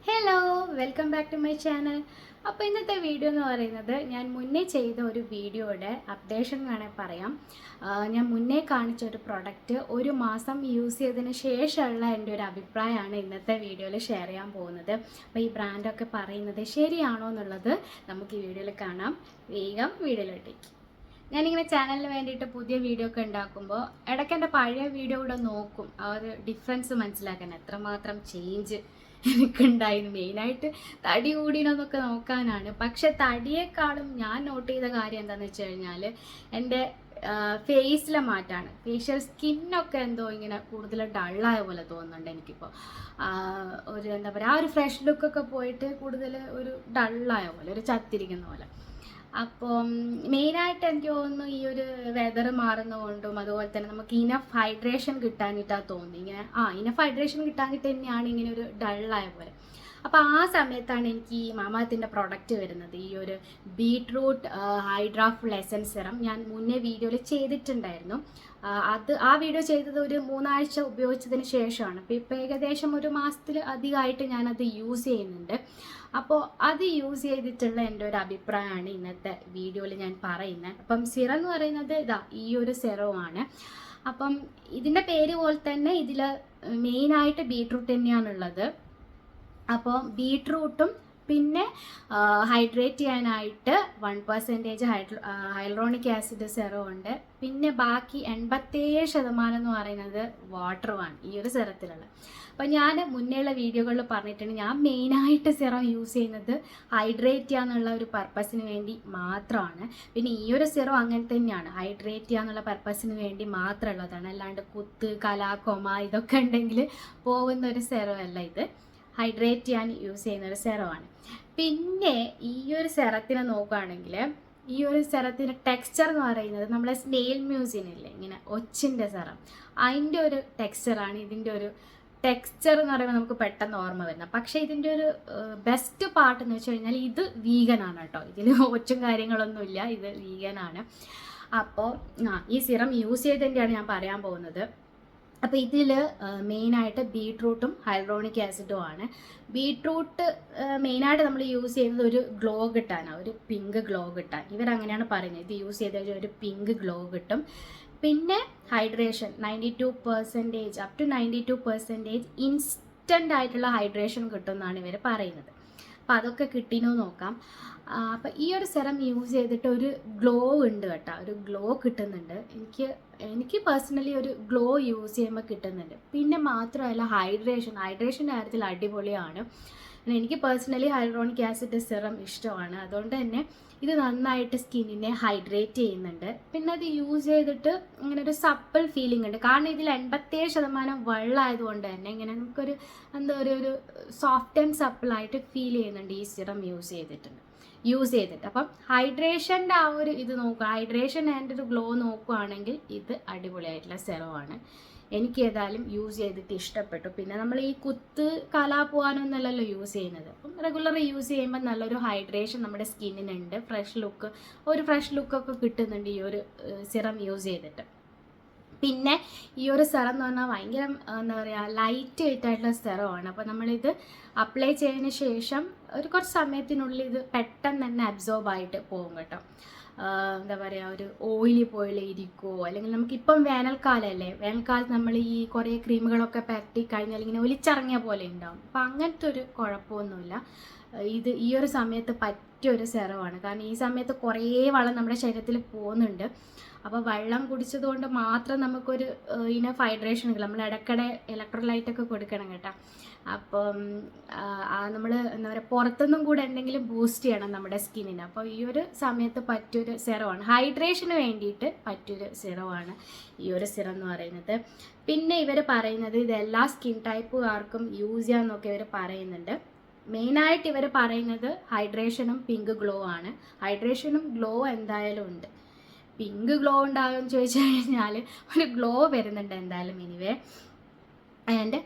Hello, welcome back to my channel. അപ്പോൾ ഇന്നത്തെ video എന്ന് പറയുന്നത് ഞാൻ മുന്നേ ചെയ്ത ഒരു വീഡിയോയുടെ അപ്ഡേഷൻ വേണേൽ പറയാം. ഞാൻ മുന്നേ കാണിച്ച ഒരു പ്രൊഡക്റ്റ് ഒരു മാസം യൂസ് ചെയ്തതിന് ശേഷമുള്ള എൻ്റെ ഒരു അഭിപ്രായമാണ് ഇന്നത്തെ വീഡിയോയിൽ ഷെയർ ചെയ്യാൻ പോകുന്നത്. അപ്പോൾ ഈ ബ്രാൻഡൊക്കെ പറയുന്നത് ശരിയാണോ എന്നുള്ളത് നമുക്ക് ഈ വീഡിയോയിൽ കാണാം. വേഗം വീഡിയോയിലോട്ടേക്ക്. ഞാനിങ്ങനെ ചാനലിന് വേണ്ടിയിട്ട് പുതിയ വീഡിയോ ഒക്കെ ഉണ്ടാക്കുമ്പോൾ ഇടയ്ക്ക് എൻ്റെ പഴയ വീഡിയോ കൂടെ നോക്കും. ആ ഒരു ഡിഫറൻസ് മനസ്സിലാക്കാൻ എത്രമാത്രം ചേഞ്ച് എനിക്കുണ്ടായിരുന്നു. മെയിനായിട്ട് തടി കൂടിയെന്നൊക്കെ നോക്കാനാണ്. പക്ഷെ തടിയേക്കാളും ഞാൻ നോട്ട് ചെയ്ത കാര്യം എന്താണെന്ന് വെച്ച് കഴിഞ്ഞാൽ എൻ്റെ ഫേസിലെ മാറ്റമാണ്. ഫേഷ്യൽ സ്കിന്നൊക്കെ എന്തോ ഇങ്ങനെ കൂടുതൽ ഡള്ളായ പോലെ തോന്നുന്നുണ്ട് എനിക്കിപ്പോൾ. ഒരു എന്താ പറയുക, ആ ഒരു ഫ്രഷ് ലുക്കൊക്കെ പോയിട്ട് കൂടുതൽ ഒരു ഡള്ളായ പോലെ, ഒരു ചത്തിരിക്കുന്ന പോലെ. അപ്പം മെയിനായിട്ട് എനിക്ക് തോന്നുന്നു ഈ ഒരു വെതർ മാറുന്നതുകൊണ്ടും അതുപോലെ തന്നെ നമുക്ക് ഇനഫ് ഹൈഡ്രേഷൻ കിട്ടാനിട്ടാണ് തോന്നുന്നു. ഇങ്ങനെ ഇനഫ് ഹൈഡ്രേഷൻ കിട്ടാനിട്ട് തന്നെയാണ് ഇങ്ങനെ ഒരു ഡള്ളായ പോലെ. അപ്പോൾ ആ സമയത്താണ് എനിക്ക് ഈ മാമാത്തിൻ്റെ പ്രൊഡക്റ്റ് വരുന്നത്, ഈ ഒരു ബീട്രൂട്ട് ഹൈഡ്രാഫുൾ എസൻസ് സിറം. ഞാൻ മുന്നേ വീഡിയോയിൽ ചെയ്തിട്ടുണ്ടായിരുന്നു. ആ വീഡിയോ ചെയ്തത് ഒരു 3 ആഴ്ച ഉപയോഗിച്ചതിന് ശേഷമാണ്. ഇപ്പോൾ ഏകദേശം ഒരു മാസത്തിൽ അധികമായിട്ട് ഞാനത് യൂസ് ചെയ്യുന്നുണ്ട്. അപ്പോൾ അത് യൂസ് ചെയ്തിട്ടുള്ള എൻ്റെ ഒരു അഭിപ്രായമാണ് ഇന്നത്തെ വീഡിയോയിൽ ഞാൻ പറയുന്നത്. അപ്പം സിറം എന്ന് പറയുന്നത് ഈ ഒരു സിറമാണ്. അപ്പം ഇതിൻ്റെ പേര് പോലെ തന്നെ ഇതിൽ മെയിനായിട്ട് ബീട്രൂട്ട് തന്നെയാണുള്ളത്. അപ്പോൾ ബീട്രൂട്ടും പിന്നെ ഹൈഡ്രേറ്റ് ചെയ്യാനായിട്ട് 1% ഹൈലറോണിക് ആസിഡ് സെറം ഉണ്ട്. പിന്നെ ബാക്കി 87% എന്ന് പറയുന്നത് വാട്ടറുമാണ് ഈ ഒരു സെറത്തിലുള്ള. അപ്പോൾ ഞാൻ മുന്നേയുള്ള വീഡിയോകളിൽ പറഞ്ഞിട്ടുണ്ട്, ഞാൻ മെയിനായിട്ട് സിറം യൂസ് ചെയ്യുന്നത് ഹൈഡ്രേറ്റ് ചെയ്യാന്നുള്ള ഒരു പർപ്പസിന് വേണ്ടി മാത്രമാണ്. പിന്നെ ഈ ഒരു സിറം അങ്ങനെ തന്നെയാണ്, ഹൈഡ്രേറ്റ് ചെയ്യാന്നുള്ള പർപ്പസിന് വേണ്ടി മാത്രമുള്ളതാണ്. അല്ലാണ്ട് കുത്ത്, കല, കൊമ ഇതൊക്കെ ഉണ്ടെങ്കിൽ പോകുന്ന ഒരു സിറമല്ല ഇത്. ഹൈഡ്രേറ്റ് ചെയ്യാൻ യൂസ് ചെയ്യുന്ന ഒരു സെറമാണ്. പിന്നെ ഈ ഒരു സെറത്തിനെ നോക്കുകയാണെങ്കിൽ ഈ ഒരു സെറത്തിൻ്റെ ടെക്സ്ചർ എന്ന് പറയുന്നത് നമ്മളെ സ്നെയിൽ മ്യൂസിയനില്ലേ, ഇങ്ങനെ ഒച്ചിൻ്റെ സെറം, അതിൻ്റെ ഒരു ടെക്സ്ചറാണ്. ഇതിൻ്റെ ഒരു ടെക്സ്ചർ എന്ന് പറയുമ്പോൾ നമുക്ക് പെട്ടെന്ന് ഓർമ്മ വരുന്നത്. പക്ഷേ ഇതിൻ്റെ ഒരു ബെസ്റ്റ് പാർട്ട് എന്ന് വെച്ച് കഴിഞ്ഞാൽ ഇത് വീഗനാണ് കേട്ടോ. ഇതിൽ ഒച്ചും കാര്യങ്ങളൊന്നുമില്ല, ഇത് വീഗനാണ്. അപ്പോൾ ഈ സിറം യൂസ് ചെയ്തതിൻ്റെയാണ് ഞാൻ പറയാൻ പോകുന്നത്. അപ്പോൾ ഇതിൽ മെയിനായിട്ട് ബീട്രൂട്ടും ഹൈലറോണിക് ആസിഡും ആണ്. ബീട്രൂട്ട് മെയിനായിട്ട് നമ്മൾ യൂസ് ചെയ്യുന്നത് ഒരു ഗ്ലോ കിട്ടാനാണ്, ഒരു പിങ്ക് ഗ്ലോ കിട്ടാൻ. ഇവരങ്ങനെയാണ് പറയുന്നത്, ഇത് യൂസ് ചെയ്ത ഒരു പിങ്ക് ഗ്ലോ കിട്ടും. പിന്നെ ഹൈഡ്രേഷൻ 92% അപ് ടു 92% ഇൻസ്റ്റൻ്റ് ആയിട്ടുള്ള ഹൈഡ്രേഷൻ കിട്ടും എന്നാണ് ഇവർ പറയുന്നത്. അപ്പോൾ അതൊക്കെ കിട്ടിയെന്ന് നോക്കാം. അപ്പോൾ ഈ ഒരു സെറം യൂസ് ചെയ്തിട്ട് ഒരു ഗ്ലോ ഉണ്ട് കേട്ടോ, ഒരു ഗ്ലോ കിട്ടുന്നുണ്ട്. എനിക്ക് പേഴ്സണലി ഒരു ഗ്ലോ യൂസ് ചെയ്യുമ്പോൾ കിട്ടുന്നുണ്ട്. പിന്നെ മാത്രമല്ല ഹൈഡ്രേഷൻ്റെ കാര്യത്തിൽ അടിപൊളിയാണ്. എനിക്ക് പേഴ്സണലി ഹൈലറോണിക് ആസിഡ് സിറം ഇഷ്ടമാണ്. അതുകൊണ്ട് തന്നെ ഇത് നന്നായിട്ട് സ്കിന്നിനെ ഹൈഡ്രേറ്റ് ചെയ്യുന്നുണ്ട്. പിന്നെ അത് യൂസ് ചെയ്തിട്ട് ഇങ്ങനെ ഒരു സപ്പിൾ ഫീലിംഗ് ഉണ്ട്. കാരണം ഇതിൽ 87% വെള്ളമായതുകൊണ്ട് തന്നെ ഇങ്ങനെ നമുക്കൊരു എന്താ ഒരു സോഫ്റ്റ് ആൻഡ് സപ്പിളായിട്ട് ഫീൽ ചെയ്യുന്നുണ്ട് ഈ സിറം യൂസ് ചെയ്തിട്ട്. അപ്പം ഹൈഡ്രേഷൻ്റെ ആ ഒരു ഇത് നോക്കുക, ഹൈഡ്രേഷൻ ആൻഡ് ഒരു ഗ്ലോ നോക്കുകയാണെങ്കിൽ ഇത് അടിപൊളിയായിട്ടുള്ള സെറമാണ്. എനിക്ക് ഏതായാലും യൂസ് ചെയ്തിട്ട് ഇഷ്ടപ്പെട്ടു. പിന്നെ നമ്മൾ ഈ കുത്ത് കലാ പോകാനൊന്നുമല്ലല്ലോ യൂസ് ചെയ്യുന്നത്. അപ്പം റെഗുലർ യൂസ് ചെയ്യുമ്പോൾ നല്ലൊരു ഹൈഡ്രേഷൻ നമ്മുടെ സ്കിന്നിനുണ്ട്. ഒരു ഫ്രഷ് ലുക്കൊക്കെ കിട്ടുന്നുണ്ട് ഈ ഒരു സിറം യൂസ് ചെയ്തിട്ട്. പിന്നെ ഈ ഒരു സെറം എന്ന് പറഞ്ഞാൽ ഭയങ്കര എന്താ പറയുക, ലൈറ്റ് വെയിറ്റ് ആയിട്ടുള്ള സെറമാണ്. അപ്പോൾ നമ്മളിത് അപ്ലൈ ചെയ്തതിന് ശേഷം കുറച്ച് സമയത്തിനുള്ളിൽ ഇത് പെട്ടെന്ന് തന്നെ അബ്സോർബ് ആയിട്ട് പോകും കേട്ടോ. എന്താ പറയുക, ഒരു ഓയിലി പോലെ ഇരിക്കുമോ, അല്ലെങ്കിൽ നമുക്കിപ്പം വേനൽക്കാലത്ത് നമ്മൾ ഈ കുറേ ക്രീമുകളൊക്കെ പരട്ടി കഴിഞ്ഞാൽ ഇങ്ങനെ ഒലിച്ചിറങ്ങിയ പോലെ ഉണ്ടാവും. അപ്പം അങ്ങനത്തെ ഒരു കുഴപ്പമൊന്നുമില്ല. ഇത് ഈ ഒരു സമയത്ത് പറ്റിയൊരു സെറമാണ്. കാരണം ഈ സമയത്ത് കുറേ വെള്ളം നമ്മുടെ ശരീരത്തിൽ പോകുന്നുണ്ട്. അപ്പോൾ വെള്ളം കുടിച്ചതുകൊണ്ട് മാത്രം നമുക്കൊരു ഇനഫ് ഹൈഡ്രേഷൻ കിട്ടില്ല. നമ്മൾ ഇടയ്ക്കിടെ ഇലക്ട്രോലൈറ്റൊക്കെ കൊടുക്കണം കേട്ടോ. അപ്പം നമ്മൾ എന്താ പറയുക, പുറത്തുനിന്നും കൂടെ എന്തെങ്കിലും ബൂസ്റ്റ് ചെയ്യണം നമ്മുടെ സ്കിന്നിന്. അപ്പോൾ ഈ ഒരു സമയത്ത് പറ്റിയൊരു സിറമാണ്, ഹൈഡ്രേഷന് വേണ്ടിയിട്ട് പറ്റിയൊരു സിറമാണ് ഈ ഒരു സിറം എന്ന് പറയുന്നത്. പിന്നെ ഇവർ പറയുന്നത് ഇത് എല്ലാ സ്കിൻ ടൈപ്പുകാർക്കും യൂസ് ചെയ്യാമെന്നൊക്കെ ഇവർ പറയുന്നുണ്ട്. മെയിനായിട്ട് ഇവർ പറയുന്നത് ഹൈഡ്രേഷനും പിങ്ക് ഗ്ലോ ആണ്. ഹൈഡ്രേഷനും ഗ്ലോ എന്തായാലും ഉണ്ട്. പിങ്ക് ഗ്ലോ ഉണ്ടാകുമെന്ന് ചോദിച്ചു കഴിഞ്ഞാൽ ഒരു ഗ്ലോ വരുന്നുണ്ട് എന്തായാലും. എനിവേ, ആൻഡ്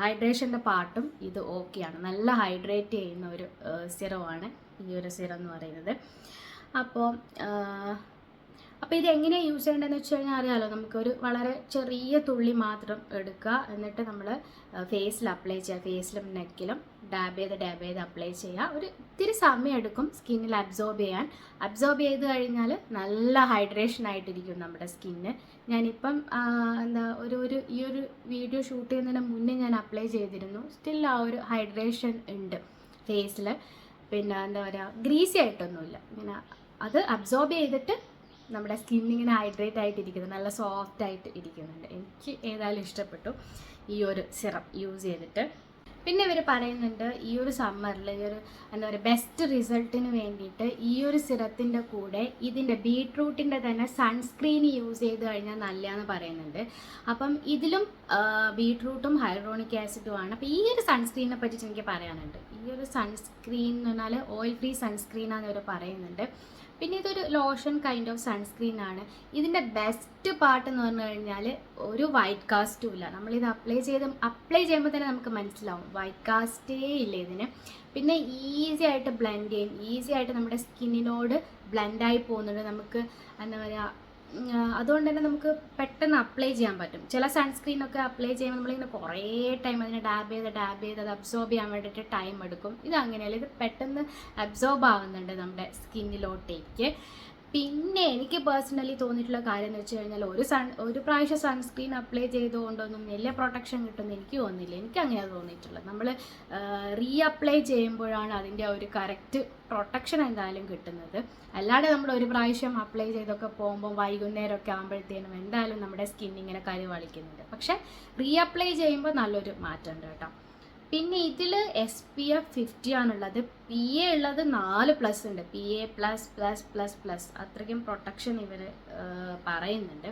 ഹൈഡ്രേഷൻ്റെ പാർട്ടും ഇത് ഓക്കെയാണ്. നല്ല ഹൈഡ്രേറ്റ് ചെയ്യുന്ന ഒരു സിറമാണ് ഈ ഒരു സിറം എന്ന് പറയുന്നത്. അപ്പോൾ അപ്പോൾ ഇത് എങ്ങനെയാണ് യൂസ് ചെയ്യേണ്ടതെന്ന് വെച്ച് കഴിഞ്ഞാൽ അറിയാമല്ലോ, നമുക്കൊരു വളരെ ചെറിയ തുള്ളി മാത്രം എടുക്കുക, എന്നിട്ട് നമ്മൾ ഫേസിൽ അപ്ലൈ ചെയ്യുക. ഫേസിലും നെക്കിലും ഡാബ് ചെയ്ത് അപ്ലൈ ചെയ്യുക. ഒരു ഇത്തിരി സമയം എടുക്കും സ്കിന്നിൽ അബ്സോർബ് ചെയ്യാൻ. അബ്സോർബ് ചെയ്ത് കഴിഞ്ഞാൽ നല്ല ഹൈഡ്രേഷൻ ആയിട്ടിരിക്കും നമ്മുടെ സ്കിന്ന്. ഞാനിപ്പം ഈ ഒരു വീഡിയോ ഷൂട്ട് ചെയ്യുന്നതിന് മുന്നേ ഞാൻ അപ്ലൈ ചെയ്തിരുന്നു. സ്റ്റിൽ ആ ഒരു ഹൈഡ്രേഷൻ ഉണ്ട് ഫേസിൽ. പിന്നെ എന്താ പറയുക, ഗ്രീസി ആയിട്ടൊന്നുമില്ല. ഇങ്ങനെ അത് അബ്സോർബ് ചെയ്തിട്ട് നമ്മുടെ സ്കിന്നിങ്ങനെ ഹൈഡ്രേറ്റ് ആയിട്ടിരിക്കുന്നത്, നല്ല സോഫ്റ്റ് ആയിട്ട് ഇരിക്കുന്നുണ്ട്. എനിക്ക് ഏതായാലും ഇഷ്ടപ്പെട്ടു ഈ ഒരു സിറം യൂസ് ചെയ്തിട്ട്. പിന്നെ ഇവർ പറയുന്നുണ്ട് ഈ ഒരു സമ്മറിൽ ഈ ഒരു എന്താ പറയുക ബെസ്റ്റ് റിസൾട്ടിന് വേണ്ടിയിട്ട് ഈ ഒരു സിറത്തിൻ്റെ കൂടെ ഇതിൻ്റെ ബീട്രൂട്ടിൻ്റെ തന്നെ സൺസ്ക്രീൻ യൂസ് ചെയ്ത് കഴിഞ്ഞാൽ നല്ലതാണെന്ന് പറയുന്നുണ്ട്. അപ്പം ഇതിലും ബീട്രൂട്ടും ഹൈഡ്രോണിക് ആസിഡും ആണ്. അപ്പോൾ ഈ ഒരു സൺസ്ക്രീനെ പറ്റിയിട്ട് എനിക്ക് പറയാനുണ്ട്. ഈ ഒരു സൺസ്ക്രീൻ എന്ന് പറഞ്ഞാൽ ഓയിൽ ഫ്രീ സൺസ്ക്രീനാണെന്ന് ഇവർ പറയുന്നുണ്ട്. പിന്നെ ഇതൊരു ലോഷൻ കൈൻഡ് ഓഫ് സൺസ്ക്രീൻ ആണ്. ഇതിൻ്റെ ബെസ്റ്റ് പാർട്ട് എന്ന് പറഞ്ഞു കഴിഞ്ഞാൽ ഒരു വൈറ്റ് കാസ്റ്റും ഇല്ല. നമ്മളിത് അപ്ലൈ ചെയ്യുമ്പോൾ തന്നെ നമുക്ക് മനസ്സിലാവും വൈറ്റ് കാസ്റ്റേ ഇല്ല ഇതിന്. പിന്നെ ഈസി ആയിട്ട് ബ്ലെൻഡ് ചെയ്യും, ഈസി ആയിട്ട് നമ്മുടെ സ്കിന്നിനോട് ബ്ലെൻഡായി പോകുന്നുണ്ട്. നമുക്ക് എന്താ പറയുക, അതുകൊണ്ട് തന്നെ നമുക്ക് പെട്ടെന്ന് അപ്ലൈ ചെയ്യാൻ പറ്റും. ചില സൺസ്ക്രീനൊക്കെ അപ്ലൈ ചെയ്യുമ്പോൾ നമ്മളിങ്ങനെ കുറേ ടൈം അതിനെ ഡാബ് ചെയ്ത് അത് അബ്സോർബ് ചെയ്യാൻ വേണ്ടിയിട്ട് ടൈം എടുക്കും. ഇത് അങ്ങനെയല്ല, ഇത് പെട്ടെന്ന് അബ്സോർബ് ആവുന്നുണ്ട് നമ്മുടെ സ്കിന്നിലോട്ടേക്ക്. പിന്നെ എനിക്ക് പേഴ്സണലി തോന്നിയിട്ടുള്ള കാര്യം എന്ന് വെച്ച് കഴിഞ്ഞാൽ ഒരു പ്രാവശ്യം സൺസ്ക്രീൻ അപ്ലൈ ചെയ്തുകൊണ്ടൊന്നും വലിയ പ്രൊട്ടക്ഷൻ കിട്ടുമെന്ന് എനിക്ക് തോന്നുന്നില്ല. എനിക്ക് അങ്ങനെയാണ് തോന്നിയിട്ടുള്ളത്. നമ്മൾ അപ്ലൈ ചെയ്യുമ്പോഴാണ് അതിൻ്റെ ഒരു കറക്റ്റ് പ്രൊട്ടക്ഷൻ എന്തായാലും കിട്ടുന്നത്. അല്ലാതെ നമ്മൾ ഒരു പ്രാവശ്യം അപ്ലൈ ചെയ്തൊക്കെ പോകുമ്പോൾ വൈകുന്നേരമൊക്കെ ആകുമ്പോഴത്തേനും എന്തായാലും നമ്മുടെ സ്കിൻ ഇങ്ങനെ കരിവളിക്കുന്നുണ്ട്. പക്ഷേ അപ്ലൈ ചെയ്യുമ്പോൾ നല്ലൊരു മാറ്റമുണ്ട് കേട്ടോ. പിന്നെ ഇതിൽ SPF 50 ആണുള്ളത്. PA ഉള്ളത് 4+ ഉണ്ട്. PA++++, അത്രയ്ക്കും പ്രൊട്ടക്ഷൻ ഇവർ പറയുന്നുണ്ട്.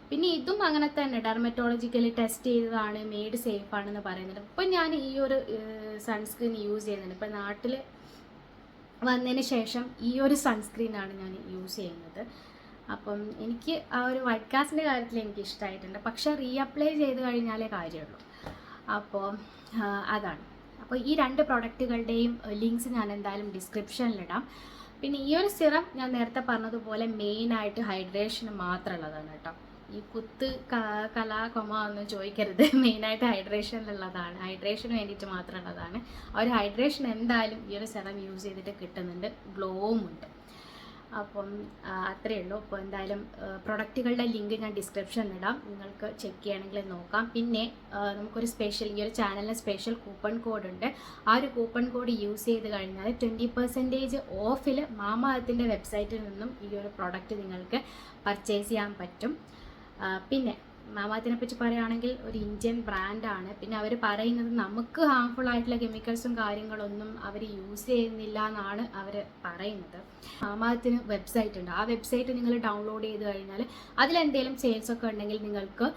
പിന്നെ ഇതും അങ്ങനെ തന്നെ ഡെർമറ്റോളജിക്കലി ടെസ്റ്റ് ചെയ്തതാണ്, മെയ്ഡ് സേഫ് ആണെന്ന് പറയുന്നുണ്ട്. ഇപ്പം ഞാൻ ഈ ഒരു സൺസ്ക്രീൻ യൂസ് ചെയ്യുന്നുണ്ട്. ഇപ്പം നാട്ടിൽ വന്നതിന് ശേഷം ഈ ഒരു സൺസ്ക്രീനാണ് ഞാൻ യൂസ് ചെയ്യുന്നത്. അപ്പം എനിക്ക് ആ ഒരു വൈറ്റ് കാസ്റ്റിൻ്റെ കാര്യത്തിൽ എനിക്ക് ഇഷ്ടമായിട്ടുണ്ട്. പക്ഷേ അപ്ലൈ ചെയ്ത് കഴിഞ്ഞാലേ കാര്യമുള്ളൂ. അപ്പോൾ അതാണ്. അപ്പോൾ ഈ 2 പ്രൊഡക്റ്റുകളുടെയും ലിങ്ക്സ് ഞാൻ എന്തായാലും ഡിസ്ക്രിപ്ഷനിലിടാം. പിന്നെ ഈ ഒരു സിറം ഞാൻ നേരത്തെ പറഞ്ഞതുപോലെ മെയിനായിട്ട് ഹൈഡ്രേഷന് മാത്രമുള്ളതാണ് കേട്ടോ. ഈ കുത്ത് കലാകൊമ ഒന്നും ചോദിക്കരുത്. മെയിനായിട്ട് ഹൈഡ്രേഷനിലുള്ളതാണ്, ഹൈഡ്രേഷന് വേണ്ടിയിട്ട് മാത്രമുള്ളതാണ്. ആ ഒരു ഹൈഡ്രേഷൻ എന്തായാലും ഈ ഒരു സിറം യൂസ് ചെയ്തിട്ട് കിട്ടുന്നുണ്ട്. ഗ്ലോവും ഉണ്ട്. അപ്പം അത്രയേ ഉള്ളൂ. അപ്പോൾ എന്തായാലും പ്രൊഡക്റ്റുകളുടെ ലിങ്ക് ഞാൻ ഡിസ്ക്രിപ്ഷനിലിടാം, നിങ്ങൾക്ക് ചെക്ക് ചെയ്യണമെങ്കിൽ നോക്കാം. പിന്നെ നമുക്കൊരു ഈ ഒരു ചാനലിന് സ്പെഷ്യൽ കൂപ്പൺ കോഡ് ഉണ്ട്. ആ ഒരു കൂപ്പൺ കോഡ് യൂസ് ചെയ്ത് കഴിഞ്ഞാൽ 20% ഓഫിൽ മാമാഅർത്തിൻ്റെ വെബ്സൈറ്റിൽ നിന്നും ഈ ഒരു പ്രൊഡക്റ്റ് നിങ്ങൾക്ക് പർച്ചേസ് ചെയ്യാൻ പറ്റും. പിന്നെ മാമാഅർത്തിനെ പറ്റി പറയുകയാണെങ്കിൽ ഒരു ഇന്ത്യൻ ബ്രാൻഡാണ്. പിന്നെ അവർ പറയുന്നത് നമുക്ക് ഹാംഫുൾ ആയിട്ടുള്ള കെമിക്കൽസും കാര്യങ്ങളൊന്നും അവർ യൂസ് ചെയ്യുന്നില്ല എന്നാണ് അവർ പറയുന്നത്. മാമാഅർത്തിന് വെബ്സൈറ്റ് ഉണ്ട്. ആ വെബ്സൈറ്റ് നിങ്ങൾ ഡൗൺലോഡ് ചെയ്ത് കഴിഞ്ഞാൽ അതിലെന്തെങ്കിലും സെയിൽസൊക്കെ ഉണ്ടെങ്കിൽ നിങ്ങൾക്ക്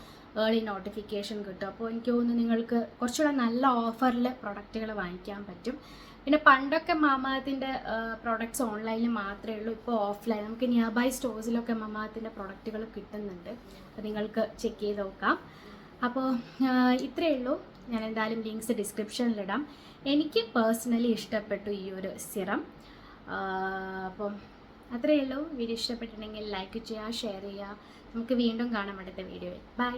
ഏർലി നോട്ടിഫിക്കേഷൻ കിട്ടും. അപ്പോൾ എനിക്ക് തോന്നുന്നു നിങ്ങൾക്ക് കുറച്ചുകൂടെ നല്ല ഓഫറിൽ പ്രൊഡക്റ്റുകൾ വാങ്ങിക്കാൻ പറ്റും. പിന്നെ പണ്ടൊക്കെ മാമാഅർത്തിൻ്റെ പ്രൊഡക്ട്സ് ഓൺലൈനിൽ മാത്രമേ ഉള്ളൂ. ഇപ്പോൾ ഓഫ്ലൈൻ നമുക്ക് നിയർ ബൈ സ്റ്റോഴ്സിലൊക്കെ മാമാഅർത്തിൻ്റെ പ്രൊഡക്റ്റുകൾ കിട്ടുന്നുണ്ട്. അപ്പോൾ നിങ്ങൾക്ക് ചെക്ക് ചെയ്ത് നോക്കാം. അപ്പോൾ ഇത്രയേ ഉള്ളൂ. ഞാൻ എന്തായാലും ലിങ്ക്സ് ഡിസ്ക്രിപ്ഷനിലിടാം. എനിക്ക് പേഴ്സണലി ഇഷ്ടപ്പെട്ടു ഈ ഒരു സിറം. അപ്പം അത്രയേ ഉള്ളൂ. വീഡിയോ ഇഷ്ടപ്പെട്ടിട്ടുണ്ടെങ്കിൽ ലൈക്ക് ചെയ്യുക, ഷെയർ ചെയ്യുക. നമുക്ക് വീണ്ടും കാണാം അടുത്ത വീഡിയോയിൽ. ബൈ.